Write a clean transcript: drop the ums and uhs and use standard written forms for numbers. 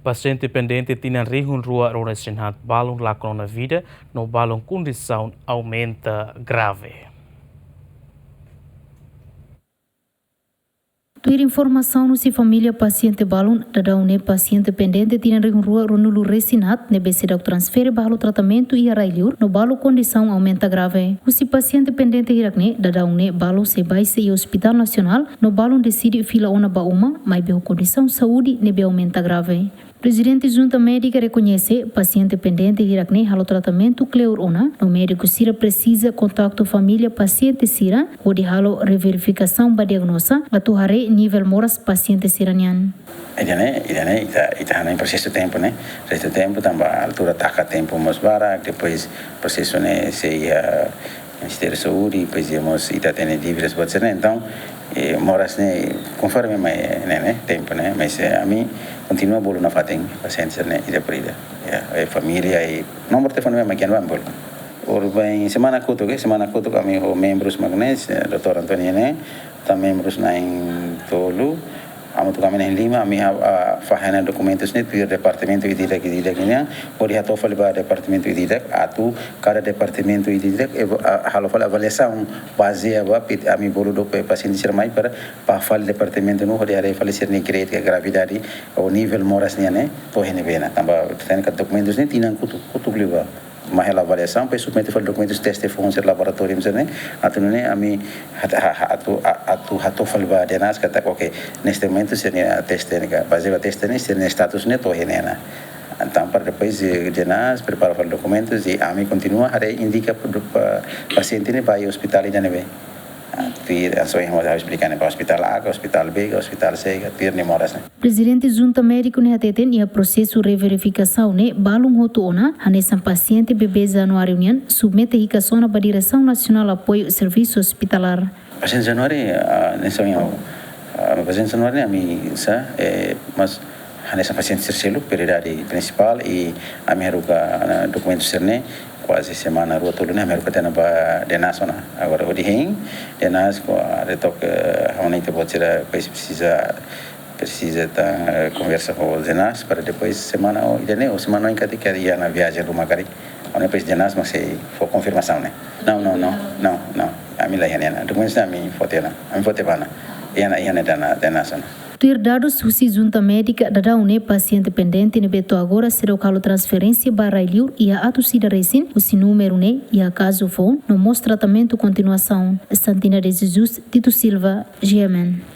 Paciente pendente tinha risco rua relacionado balão lá com a vida, no balão condição aumenta grave. Ter informação no si família paciente balon da une paciente pendente tinha rua ronulu resinat ne bese da transfere balo tratamento e arailiur no balo condição aumenta grave. O si paciente pendente hirakne da une balo se vai se hospital nacional no balo decide fila ona bauma mas beo condição saúde ne be aumenta grave. Presidente Junta Médica reconhece paciente pendente hirakne halo tratamento cleur ona no médico sira precisa contato família paciente sira ou de halo reverificação ba diagnosa atuhare nível moras paciente siranian. Ita em processo tempo, né? Processo tempo também a altura taca tempo mais barato, depois processo né se Ministério da Saúde, depois íamos ita tem dívidas pode ser, então moras né conforme né tempo, né? Mas a mim continua bolo na fatem pacientes né ida por ida. Família e número de telefone mesmo que não vamos. Bem semana kutu kami membros magnes Dr. Antonio né, tá membros na em Tolu. Amo tu kami na Lima, ami fahana documentos ne tu departamento ididak né, pode hato fali ba departamento ididak, atu cada departamento ididak halo fali avaliação baseia ba ami bolo do paciente sermai para fali departamento no hori are fali ser ni grade gravidade o nível moras né, to hene bena, tamba tem que documentos ne tinan kutu gliba. Mas a avaliação para submeter os documentos teste fonte laboratório né atu né ami atu falba denas kata ok neste momento seria teste né baseado teste né seria status né to henena então para depois denas prepara os documentos e ami continua a indica para paciente né vai ao hospital e né Só vamos explicar para o hospital A, hospital B, hospital C, tirne moras. Presidente Junta Médico ne hateten ia processo reverificação ne balung hotuona hanesan paciente bebeza no reunião submete hikação para Direção Nacional Apoio Serviço Hospitalar. Paciente Januari nessa minha paciente Januari ami mas hanesan paciente terceiro prioridade principal e a minha documento serne quase semana rua todo né mereka tena ba denas ona agora o dihen denas ko retok honite botira precisa tá conversa com o denas para depois semana o idene o semana em que queria na viagem rumah kari ona depois denas mas se for confirmação né não a mim lá yana documentos a mim foto bana yana denas ona. Ter dados susi Junta Médica da une paciente pendente ne beto agora será o calo transferência para Iliur e a atusida resin o si número ne e a caso for no mostra tratamento continuação. Santina de Jesus, Tito Silva, GMN.